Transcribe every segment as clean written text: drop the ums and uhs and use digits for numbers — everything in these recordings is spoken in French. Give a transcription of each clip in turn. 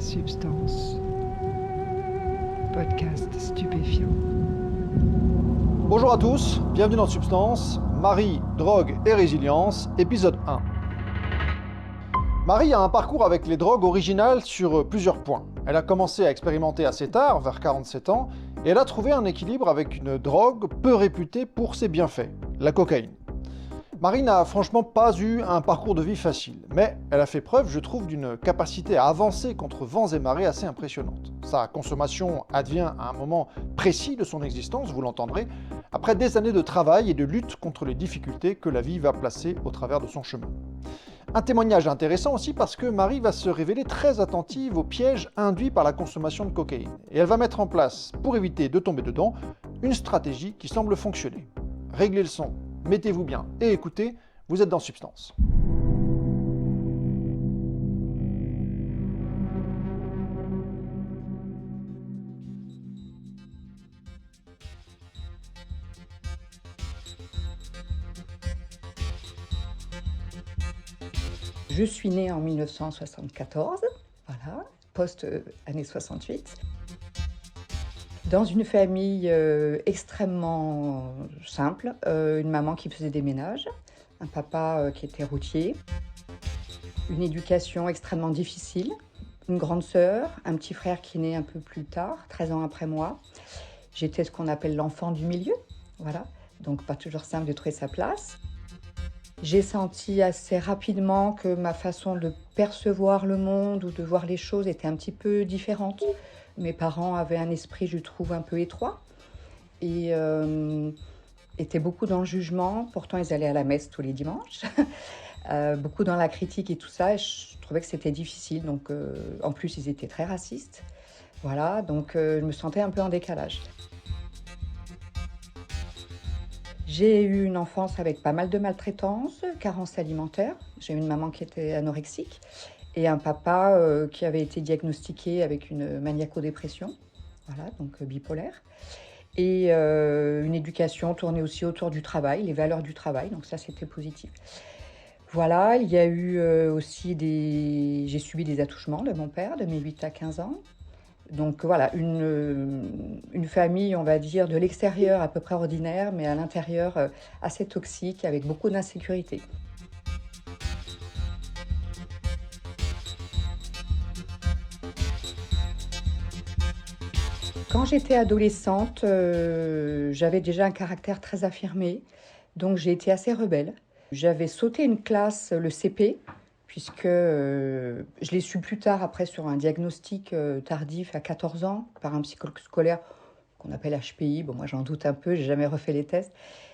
Substance. Podcast stupéfiant. Bonjour à tous, bienvenue dans Substance, Marie, drogue et résilience, épisode 1. Marie a un parcours avec les drogues original sur plusieurs points. Elle a commencé à expérimenter assez tard, vers 47 ans, et elle a trouvé un équilibre avec une drogue peu réputée pour ses bienfaits, la cocaïne. Marie n'a franchement pas eu un parcours de vie facile, mais elle a fait preuve, je trouve, d'une capacité à avancer contre vents et marées assez impressionnante. Sa consommation advient à un moment précis de son existence, vous l'entendrez, après des années de travail et de lutte contre les difficultés que la vie va placer au travers de son chemin. Un témoignage intéressant aussi parce que Marie va se révéler très attentive aux pièges induits par la consommation de cocaïne. Et elle va mettre en place, pour éviter de tomber dedans, une stratégie qui semble fonctionner. Réglez le son, mettez-vous bien et écoutez, vous êtes dans Substance. Je suis née en 1974, voilà, post-année 68, dans une famille extrêmement simple, une maman qui faisait des ménages, un papa qui était routier, une éducation extrêmement difficile, une grande sœur, un petit frère qui est né un peu plus tard, 13 ans après moi. J'étais ce qu'on appelle l'enfant du milieu, voilà, donc pas toujours simple de trouver sa place. J'ai senti assez rapidement que ma façon de percevoir le monde ou de voir les choses était un petit peu différente. Mes parents avaient un esprit, je trouve, un peu étroit et étaient beaucoup dans le jugement. Pourtant, ils allaient à la messe tous les dimanches. Beaucoup dans la critique et tout ça. Et je trouvais que c'était difficile. Donc, en plus, ils étaient très racistes. Voilà, donc je me sentais un peu en décalage. J'ai eu une enfance avec pas mal de maltraitance, carence alimentaire. J'ai eu une maman qui était anorexique et un papa qui avait été diagnostiqué avec une maniaco-dépression, voilà, donc bipolaire. Et une éducation tournée aussi autour du travail, les valeurs du travail, donc ça c'était positif. Voilà, il y a eu aussi j'ai subi des attouchements de mon père de mes 8 à 15 ans. Donc voilà, une famille, on va dire, de l'extérieur à peu près ordinaire, mais à l'intérieur assez toxique, avec beaucoup d'insécurité. Quand j'étais adolescente, j'avais déjà un caractère très affirmé, donc j'ai été assez rebelle. J'avais sauté une classe, le CP, puisque je l'ai su plus tard, après, sur un diagnostic tardif à 14 ans, par un psychologue scolaire qu'on appelle HPI. Bon, moi, j'en doute un peu, j'ai jamais refait les tests.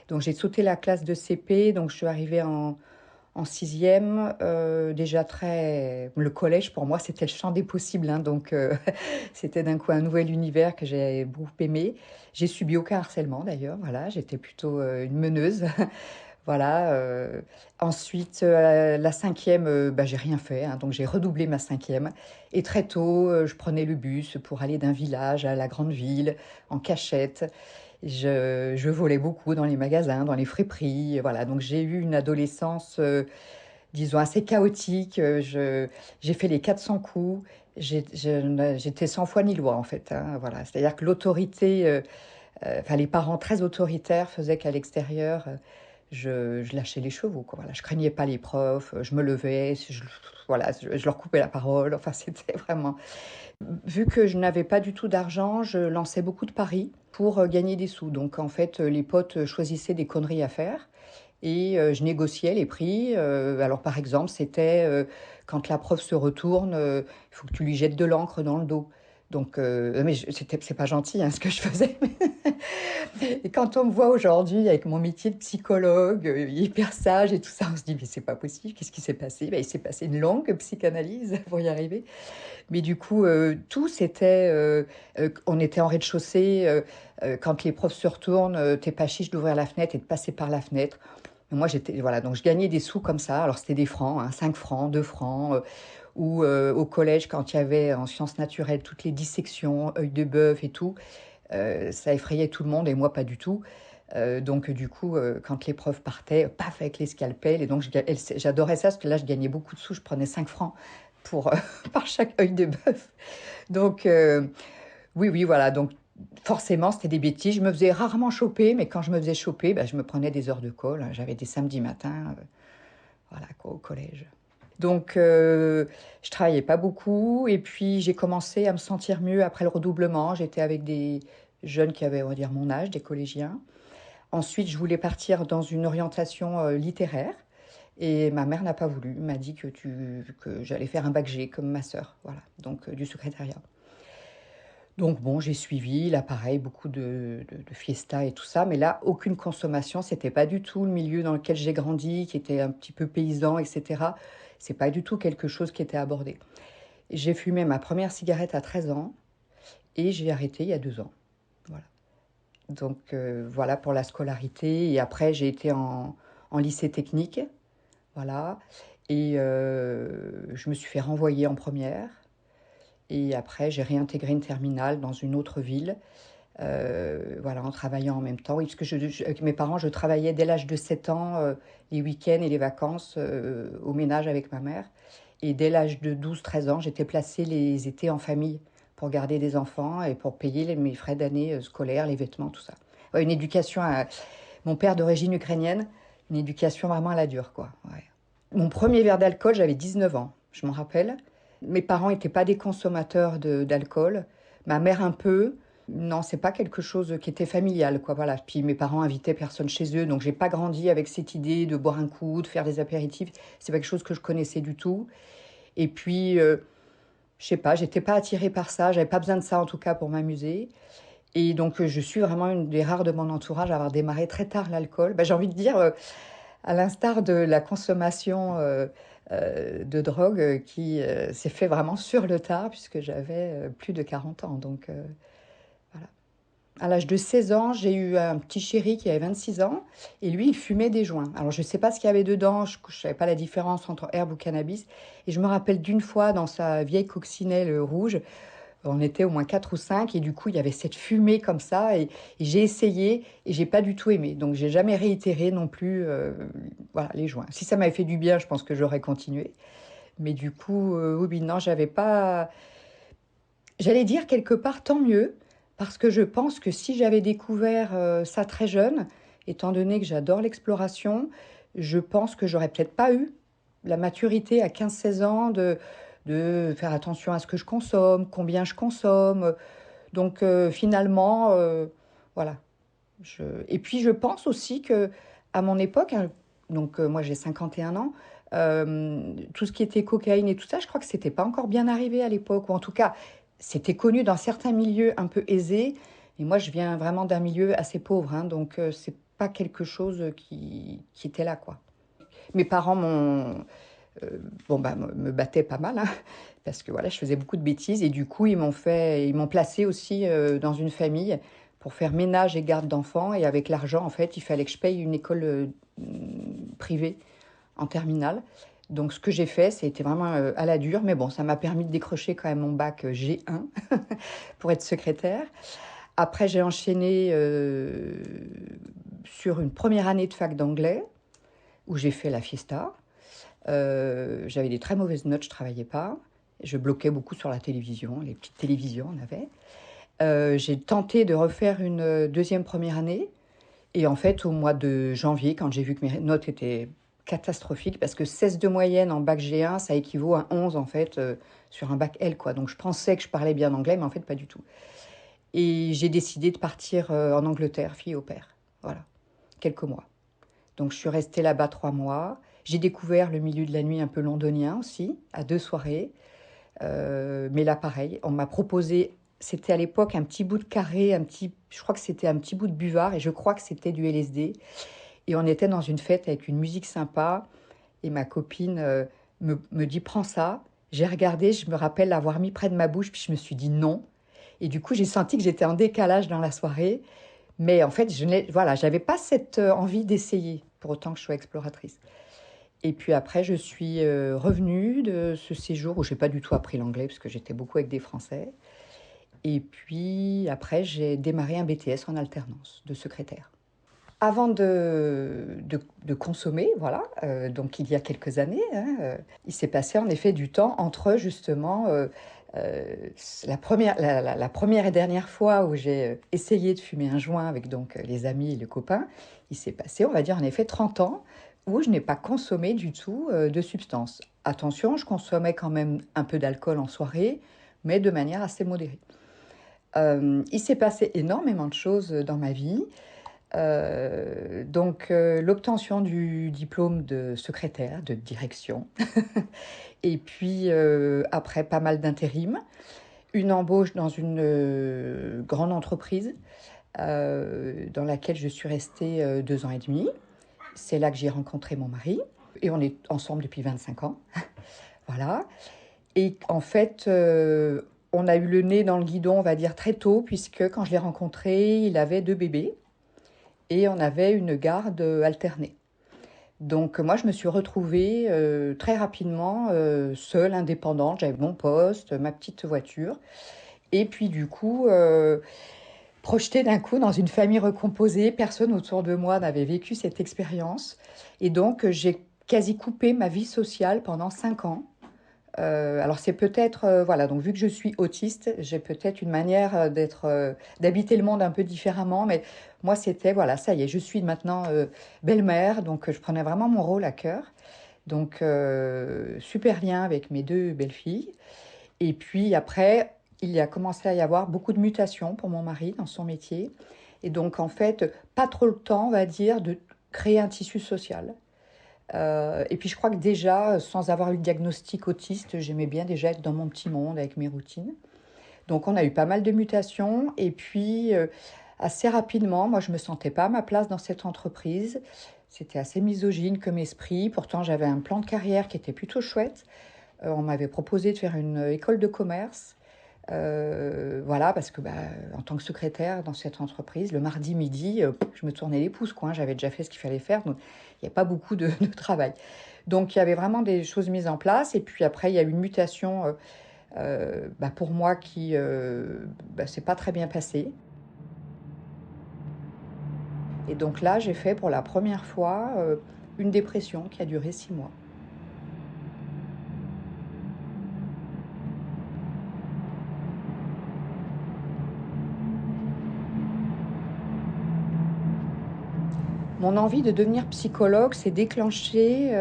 Donc, j'ai sauté la classe de CP, donc je suis arrivée en sixième, déjà très... Le collège, pour moi, c'était le champ des possibles, hein, donc c'était d'un coup un nouvel univers que j'ai beaucoup aimé. J'ai subi aucun harcèlement, d'ailleurs, voilà, j'étais plutôt une meneuse. Voilà. Ensuite, la cinquième, j'ai rien fait, hein, donc j'ai redoublé ma cinquième. Et très tôt, je prenais le bus pour aller d'un village à la grande ville, en cachette. Je volais beaucoup dans les magasins, dans les friperies. Voilà. Donc j'ai eu une adolescence, disons, assez chaotique. J'ai fait les 400 coups. J'étais sans foi ni loi, en fait, hein, voilà. C'est-à-dire que l'autorité, les parents très autoritaires faisaient qu'à l'extérieur... Je lâchais les chevaux, quoi. Voilà, je craignais pas les profs, je me levais, je leur coupais la parole. Enfin, c'était vraiment... Vu que je n'avais pas du tout d'argent, je lançais beaucoup de paris pour gagner des sous. Donc, en fait, les potes choisissaient des conneries à faire et je négociais les prix. Alors, par exemple, c'était quand la prof se retourne, il faut que tu lui jettes de l'encre dans le dos. Donc, mais c'est pas gentil, hein, ce que je faisais. Et quand on me voit aujourd'hui avec mon métier de psychologue, hyper sage et tout ça, on se dit mais c'est pas possible, qu'est-ce qui s'est passé? Il s'est passé une longue psychanalyse pour y arriver. Mais du coup, tout c'était... on était en rez-de-chaussée, quand les profs se retournent, t'es pas chiche d'ouvrir la fenêtre et de passer par la fenêtre. Moi, voilà, donc je gagnais des sous comme ça. Alors, c'était des francs, hein, 5 francs, 2 francs. Ou au collège, quand il y avait en sciences naturelles toutes les dissections, œil de bœuf et tout, ça effrayait tout le monde et moi pas du tout. Donc du coup, quand les profs partaient, paf, avec les scalpels. Et donc j'adorais ça parce que là, je gagnais beaucoup de sous. Je prenais 5 francs pour, par chaque œil de bœuf. Donc, oui, voilà. Donc, forcément, c'était des bêtises. Je me faisais rarement choper, mais quand je me faisais choper, je me prenais des heures de colle. J'avais des samedis matins, voilà, quoi, au collège. Donc, je travaillais pas beaucoup. Et puis, j'ai commencé à me sentir mieux après le redoublement. J'étais avec des jeunes qui avaient, on va dire, mon âge, des collégiens. Ensuite, je voulais partir dans une orientation littéraire. Et ma mère n'a pas voulu. Elle m'a dit que j'allais faire un bac G comme ma sœur. Voilà, donc du secrétariat. Donc bon, j'ai suivi, là pareil, beaucoup de fiesta et tout ça, mais là, aucune consommation, c'était pas du tout le milieu dans lequel j'ai grandi, qui était un petit peu paysan, etc. C'est pas du tout quelque chose qui était abordé. J'ai fumé ma première cigarette à 13 ans et j'ai arrêté il y a 2 ans. Voilà. Donc voilà pour la scolarité. Et après, j'ai été en lycée technique, voilà. Et je me suis fait renvoyer en première. Et après, j'ai réintégré une terminale dans une autre ville, voilà, en travaillant en même temps. Oui, parce que avec mes parents, je travaillais dès l'âge de 7 ans, les week-ends et les vacances, au ménage avec ma mère. Et dès l'âge de 12-13 ans, j'étais placée les étés en famille pour garder des enfants et pour payer mes frais d'année scolaires, les vêtements, tout ça. Ouais, une éducation à... Mon père d'origine ukrainienne, une éducation vraiment à la dure, quoi. Ouais. Mon premier verre d'alcool, j'avais 19 ans, je m'en rappelle. Mes parents n'étaient pas des consommateurs d'alcool. Ma mère un peu. Non, c'est pas quelque chose qui était familial, quoi. Voilà. Puis mes parents invitaient personne chez eux, donc j'ai pas grandi avec cette idée de boire un coup, de faire des apéritifs. C'est pas quelque chose que je connaissais du tout. Et puis, je sais pas, j'étais pas attirée par ça. J'avais pas besoin de ça en tout cas pour m'amuser. Et donc, je suis vraiment une des rares de mon entourage à avoir démarré très tard l'alcool. J'ai envie de dire, à l'instar de la consommation de drogue qui s'est fait vraiment sur le tard, puisque j'avais plus de 40 ans. Donc, voilà. À l'âge de 16 ans, j'ai eu un petit chéri qui avait 26 ans, et lui, il fumait des joints. Alors, je ne sais pas ce qu'il y avait dedans, je ne savais pas la différence entre herbe ou cannabis. Et je me rappelle d'une fois, dans sa vieille coccinelle rouge, on était au moins 4 ou 5 et du coup, il y avait cette fumée comme ça et j'ai essayé et j'ai pas du tout aimé. Donc, j'ai jamais réitéré non plus voilà, les joints. Si ça m'avait fait du bien, je pense que j'aurais continué. Mais du coup, oui, non, j'avais pas... J'allais dire quelque part tant mieux parce que je pense que si j'avais découvert ça très jeune, étant donné que j'adore l'exploration, je pense que j'aurais peut-être pas eu la maturité à 15-16 ans de faire attention à ce que je consomme, combien je consomme. Donc finalement, voilà. Et puis je pense aussi que à mon époque, hein, donc moi j'ai 51 ans, tout ce qui était cocaïne et tout ça, je crois que c'était pas encore bien arrivé à l'époque, ou en tout cas, c'était connu dans certains milieux un peu aisés. Et moi, je viens vraiment d'un milieu assez pauvre, hein, donc c'est pas quelque chose qui était là, quoi. Mes parents m'ont me battaient pas mal, hein, parce que voilà, je faisais beaucoup de bêtises et du coup ils m'ont placé aussi dans une famille pour faire ménage et garde d'enfants et avec l'argent en fait il fallait que je paye une école privée en terminale. Donc ce que j'ai fait, c'était vraiment à la dure, mais bon, ça m'a permis de décrocher quand même mon bac G1 pour être secrétaire. Après, j'ai enchaîné sur une première année de fac d'anglais où j'ai fait la fiesta. J'avais des très mauvaises notes, je travaillais pas. Je bloquais beaucoup sur la télévision, les petites télévisions on avait. J'ai tenté de refaire une deuxième première année. Et en fait, au mois de janvier, quand j'ai vu que mes notes étaient catastrophiques, parce que 16 de moyenne en bac G1, ça équivaut à 11 en fait sur un bac L, quoi. Donc je pensais que je parlais bien anglais, mais en fait pas du tout. Et j'ai décidé de partir en Angleterre, fille au père. Voilà, quelques mois. Donc je suis restée là-bas 3 mois. J'ai découvert le milieu de la nuit un peu londonien aussi, à 2 soirées. Mais là, pareil, on m'a proposé, c'était à l'époque un petit bout de carré, je crois que c'était un petit bout de buvard, et je crois que c'était du LSD. Et on était dans une fête avec une musique sympa, et ma copine me dit « Prends ça ». J'ai regardé, je me rappelle l'avoir mis près de ma bouche, puis je me suis dit non. Et du coup, j'ai senti que j'étais en décalage dans la soirée. Mais en fait, voilà, j'avais pas cette envie d'essayer, pour autant que je sois exploratrice. Et puis après, je suis revenue de ce séjour où je n'ai pas du tout appris l'anglais, parce que j'étais beaucoup avec des Français. Et puis après, j'ai démarré un BTS en alternance de secrétaire. avant de consommer, voilà, donc il y a quelques années, hein, il s'est passé en effet du temps entre justement la première et dernière fois où j'ai essayé de fumer un joint avec donc les amis et les copains. Il s'est passé, on va dire en effet 30 ans où je n'ai pas consommé du tout de substances. Attention, je consommais quand même un peu d'alcool en soirée, mais de manière assez modérée. Il s'est passé énormément de choses dans ma vie. L'obtention du diplôme de secrétaire de direction, et puis après pas mal d'intérim, une embauche dans une grande entreprise dans laquelle je suis restée 2 ans et demi. C'est là que j'ai rencontré mon mari et on est ensemble depuis 25 ans. Voilà. Et en fait, on a eu le nez dans le guidon, on va dire, très tôt, puisque quand je l'ai rencontré, il avait 2 bébés et on avait une garde alternée. Donc moi, je me suis retrouvée très rapidement seule, indépendante. J'avais mon poste, ma petite voiture. Et puis du coup, projetée d'un coup dans une famille recomposée, personne autour de moi n'avait vécu cette expérience. Et donc, j'ai quasi coupé ma vie sociale pendant 5 ans. Alors c'est peut-être, voilà, donc vu que je suis autiste, j'ai peut-être une manière d'habiter le monde un peu différemment, mais moi c'était, voilà, ça y est, je suis maintenant belle-mère, donc je prenais vraiment mon rôle à cœur. Donc super lien avec mes 2 belles-filles. Et puis après, il y a commencé à y avoir beaucoup de mutations pour mon mari dans son métier. Et donc en fait, pas trop le temps, on va dire, de créer un tissu social. Et puis je crois que déjà, sans avoir eu le diagnostic autiste, j'aimais bien déjà être dans mon petit monde avec mes routines. Donc on a eu pas mal de mutations et puis assez rapidement, moi je me sentais pas à ma place dans cette entreprise. C'était assez misogyne comme esprit. Pourtant j'avais un plan de carrière qui était plutôt chouette. On m'avait proposé de faire une école de commerce. Voilà, parce que en tant que secrétaire dans cette entreprise, le mardi midi, je me tournais les pouces, quoi, hein. J'avais déjà fait ce qu'il fallait faire, donc il n'y a pas beaucoup de travail. Donc il y avait vraiment des choses mises en place. Et puis après, il y a eu une mutation pour moi qui s'est pas très bien passée. Et donc là, j'ai fait pour la première fois une dépression qui a duré 6 mois. Mon envie de devenir psychologue s'est déclenchée.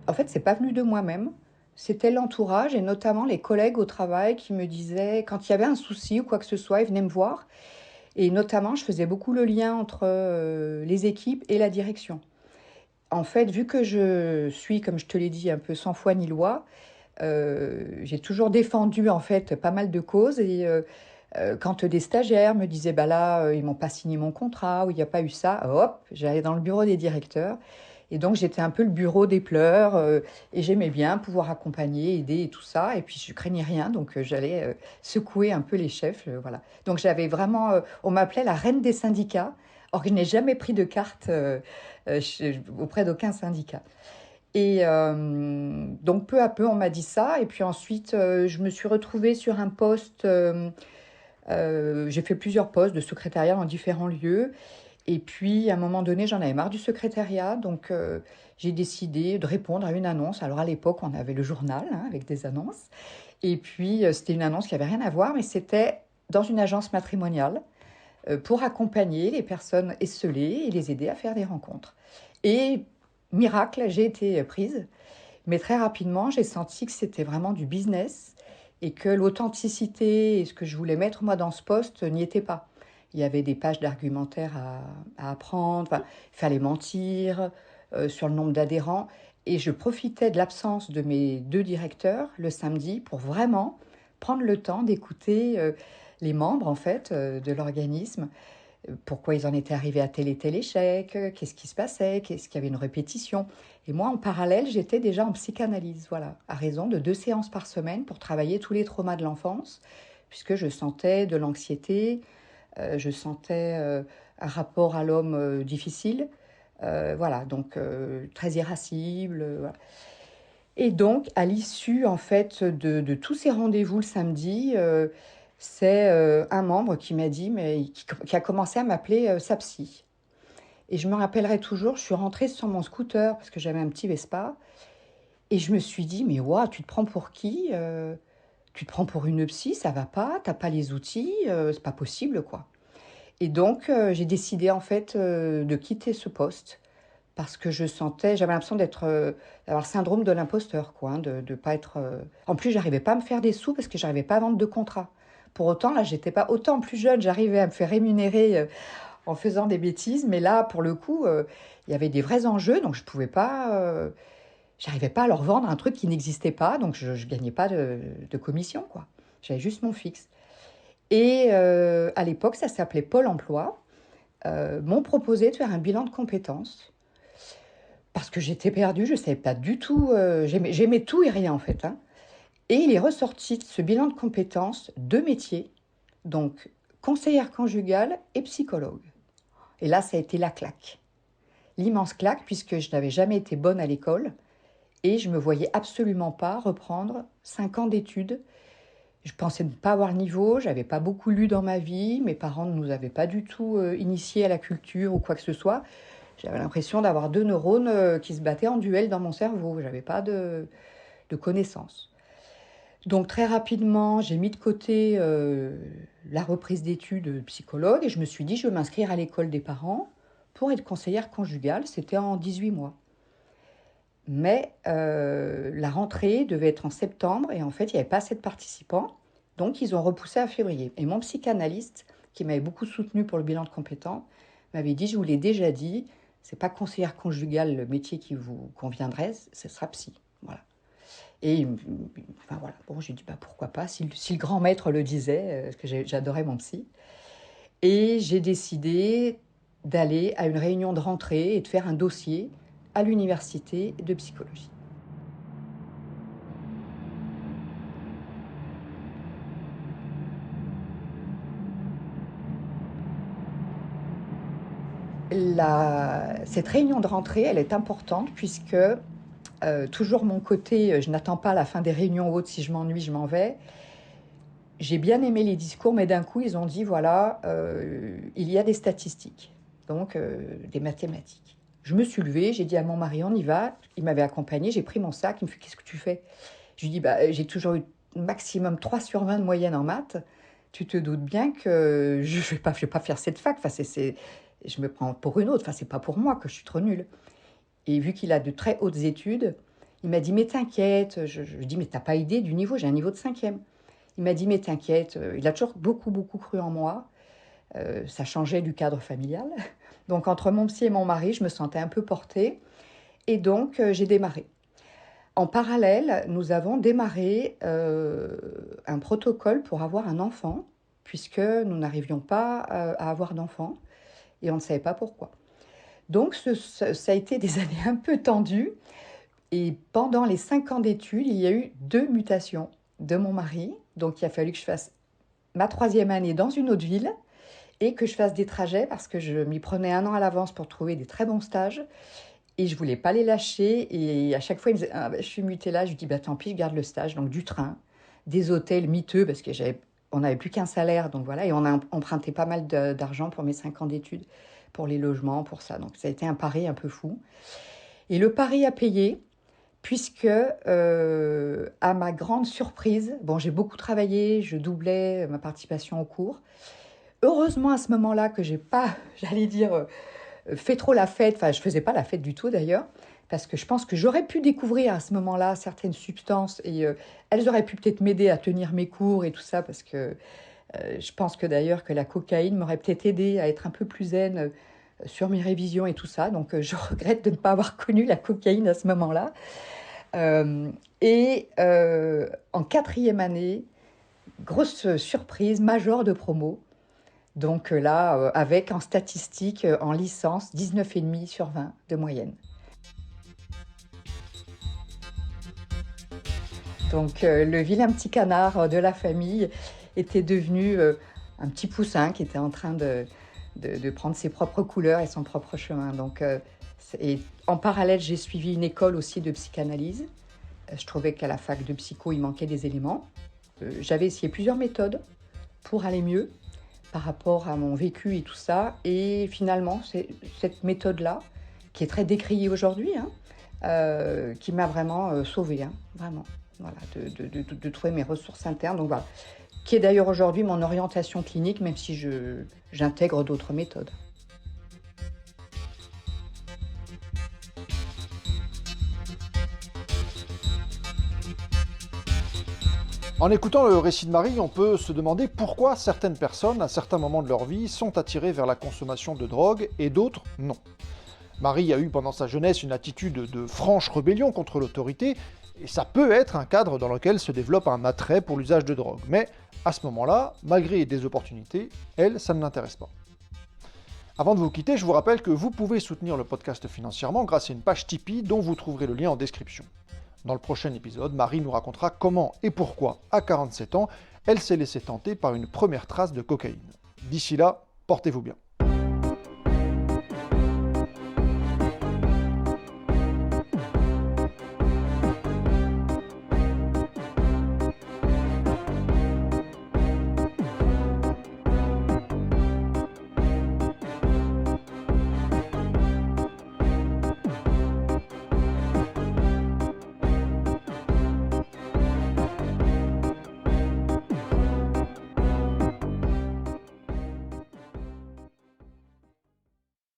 En fait, c'est pas venu de moi-même. C'était l'entourage et notamment les collègues au travail qui me disaient, quand il y avait un souci ou quoi que ce soit, ils venaient me voir. Et notamment, je faisais beaucoup le lien entre les équipes et la direction. En fait, vu que je suis, comme je te l'ai dit, un peu sans foi ni loi, j'ai toujours défendu en fait pas mal de causes et quand des stagiaires me disaient bah là ils m'ont pas signé mon contrat ou il n'y a pas eu ça, hop, j'allais dans le bureau des directeurs et donc j'étais un peu le bureau des pleurs et j'aimais bien pouvoir accompagner, aider et tout ça et puis je craignais rien donc j'allais secouer un peu les chefs, voilà. Donc j'avais vraiment, on m'appelait la reine des syndicats, or que je n'ai jamais pris de carte auprès d'aucun syndicat. Et donc peu à peu, on m'a dit ça. Et puis ensuite, je me suis retrouvée sur un poste. J'ai fait plusieurs postes de secrétariat dans différents lieux. Et puis, à un moment donné, j'en avais marre du secrétariat. Donc, j'ai décidé de répondre à une annonce. Alors, à l'époque, on avait le journal hein, avec des annonces. Et puis, c'était une annonce qui n'avait rien à voir, mais c'était dans une agence matrimoniale pour accompagner les personnes esseulées et les aider à faire des rencontres. Et miracle, j'ai été prise, mais très rapidement, j'ai senti que c'était vraiment du business et que l'authenticité et ce que je voulais mettre moi dans ce poste n'y était pas. Il y avait des pages d'argumentaire à apprendre, enfin, il fallait mentir sur le nombre d'adhérents et je profitais de l'absence de mes 2 directeurs le samedi pour vraiment prendre le temps d'écouter les membres en fait de l'organisme, pourquoi ils en étaient arrivés à tel et tel échec, qu'est-ce qui se passait, qu'est-ce qu'il y avait une répétition. Et moi, en parallèle, j'étais déjà en psychanalyse, voilà, à raison de 2 séances par semaine pour travailler tous les traumas de l'enfance, puisque je sentais de l'anxiété, je sentais un rapport à l'homme difficile, voilà, donc très irascible. Voilà. Et donc, à l'issue, en fait, de tous ces rendez-vous le samedi, c'est un membre qui m'a dit, qui a commencé à m'appeler sa psy. Et je me rappellerai toujours, je suis rentrée sur mon scooter, parce que j'avais un petit Vespa, et je me suis dit, mais ouah, tu te prends pour qui Tu te prends pour une psy, ça va pas, t'as pas les outils, c'est pas possible, quoi. Et donc, j'ai décidé, en fait, de quitter ce poste, parce que j'avais l'impression d'avoir le syndrome de l'imposteur, quoi, hein, de pas être... En plus, j'arrivais pas à me faire des sous, parce que j'arrivais pas à vendre de contrat. Pour autant, là, j'étais pas autant plus jeune, j'arrivais à me faire rémunérer en faisant des bêtises, mais là, pour le coup, il y avait des vrais enjeux, donc je pouvais pas... j'arrivais pas à leur vendre un truc qui n'existait pas, donc je gagnais pas de commission, quoi. J'avais juste mon fixe. Et à l'époque, ça s'appelait Pôle emploi, m'ont proposé de faire un bilan de compétences, parce que j'étais perdue, je ne savais pas du tout, j'aimais tout et rien en fait, hein. Et il est ressorti de ce bilan de compétences 2 métiers, donc conseillère conjugale et psychologue. Et là, ça a été la claque. L'immense claque, puisque je n'avais jamais été bonne à l'école et je ne me voyais absolument pas reprendre 5 ans d'études. Je pensais ne pas avoir le niveau, je n'avais pas beaucoup lu dans ma vie, mes parents ne nous avaient pas du tout initiés à la culture ou quoi que ce soit. J'avais l'impression d'avoir 2 neurones qui se battaient en duel dans mon cerveau, je n'avais pas de connaissances. Donc très rapidement, j'ai mis de côté la reprise d'études de psychologue et je me suis dit, je vais m'inscrire à l'école des parents pour être conseillère conjugale. C'était en 18 mois. Mais la rentrée devait être en septembre et en fait, il n'y avait pas assez de participants. Donc, ils ont repoussé à février. Et mon psychanalyste, qui m'avait beaucoup soutenue pour le bilan de compétences, m'avait dit, je vous l'ai déjà dit, c'est pas conseillère conjugale le métier qui vous conviendrait, ce sera psy. Voilà. Et enfin voilà, bon, j'ai dit bah, pourquoi pas, si le grand maître le disait, parce que j'adorais mon psy. Et j'ai décidé d'aller à une réunion de rentrée et de faire un dossier à l'université de psychologie. Cette réunion de rentrée, elle est importante puisque toujours mon côté, je n'attends pas la fin des réunions ou autres, si je m'ennuie, je m'en vais. J'ai bien aimé les discours, mais d'un coup, ils ont dit, voilà, il y a des statistiques, donc des mathématiques. Je me suis levée, j'ai dit à mon mari, on y va. Il m'avait accompagnée, j'ai pris mon sac, il me fait, qu'est-ce que tu fais? Je lui dis, bah, j'ai toujours eu maximum 3 sur 20 de moyenne en maths. Tu te doutes bien que je ne vais pas faire cette fac. Enfin, je me prends pour une autre, enfin, c'est pas pour moi que je suis trop nulle. Et vu qu'il a de très hautes études, il m'a dit, mais t'inquiète. Je dis, mais t'as pas idée du niveau, j'ai un niveau de 5e. Il m'a dit, mais t'inquiète. Il a toujours beaucoup, beaucoup cru en moi. Ça changeait du cadre familial. Donc, entre mon psy et mon mari, je me sentais un peu portée. Et donc, j'ai démarré. En parallèle, nous avons démarré un protocole pour avoir un enfant, puisque nous n'arrivions pas à avoir d'enfant. Et on ne savait pas pourquoi. Donc, ça a été des années un peu tendues. Et pendant les 5 ans d'études, il y a eu 2 mutations de mon mari. Donc, il a fallu que je fasse ma 3e année dans une autre ville et que je fasse des trajets parce que je m'y prenais 1 an à l'avance pour trouver des très bons stages. Et je ne voulais pas les lâcher. Et à chaque fois, il me disait, ah, bah, je suis mutée là. Je lui dis, bah, tant pis, je garde le stage. Donc, du train, des hôtels miteux parce qu'on n'avait plus qu'un salaire. Donc, voilà. Et on a emprunté pas mal d'argent pour mes 5 ans d'études, pour les logements, pour ça. Donc, ça a été un pari un peu fou. Et le pari a payé. Puisque, à ma grande surprise, bon, j'ai beaucoup travaillé, je doublais ma participation au cours. Heureusement, à ce moment-là, que j'ai pas, j'allais dire, fait trop la fête. Enfin, je faisais pas la fête du tout, d'ailleurs, parce que je pense que j'aurais pu découvrir à ce moment-là certaines substances et elles auraient pu peut-être m'aider à tenir mes cours et tout ça, parce que je pense que d'ailleurs que la cocaïne m'aurait peut-être aidé à être un peu plus zen sur mes révisions et tout ça. Donc, je regrette de ne pas avoir connu la cocaïne à ce moment-là. En 4e année, grosse surprise, major de promo. Donc là, avec en statistique, en licence, 19,5 sur 20 de moyenne. Donc le vilain petit canard de la famille était devenu un petit poussin qui était en train de prendre ses propres couleurs et son propre chemin. Donc, et en parallèle, j'ai suivi une école aussi de psychanalyse. Je trouvais qu'à la fac de psycho, il manquait des éléments. J'avais essayé plusieurs méthodes pour aller mieux. par rapport à mon vécu et tout ça. Et finalement, c'est cette méthode-là, qui est très décriée aujourd'hui, qui m'a vraiment sauvée, vraiment. Voilà, de trouver mes ressources internes. Donc voilà, qui est d'ailleurs aujourd'hui mon orientation clinique, même si j'intègre d'autres méthodes. En écoutant le récit de Marie, on peut se demander pourquoi certaines personnes, à certains moments de leur vie, sont attirées vers la consommation de drogue et d'autres non. Marie a eu pendant sa jeunesse une attitude de franche rébellion contre l'autorité, et ça peut être un cadre dans lequel se développe un attrait pour l'usage de drogue. Mais à ce moment-là, malgré des opportunités, elle, ça ne l'intéresse pas. Avant de vous quitter, je vous rappelle que vous pouvez soutenir le podcast financièrement grâce à une page Tipeee dont vous trouverez le lien en description. Dans le prochain épisode, Marie nous racontera comment et pourquoi, à 47 ans, elle s'est laissée tenter par une première trace de cocaïne. D'ici là, portez-vous bien.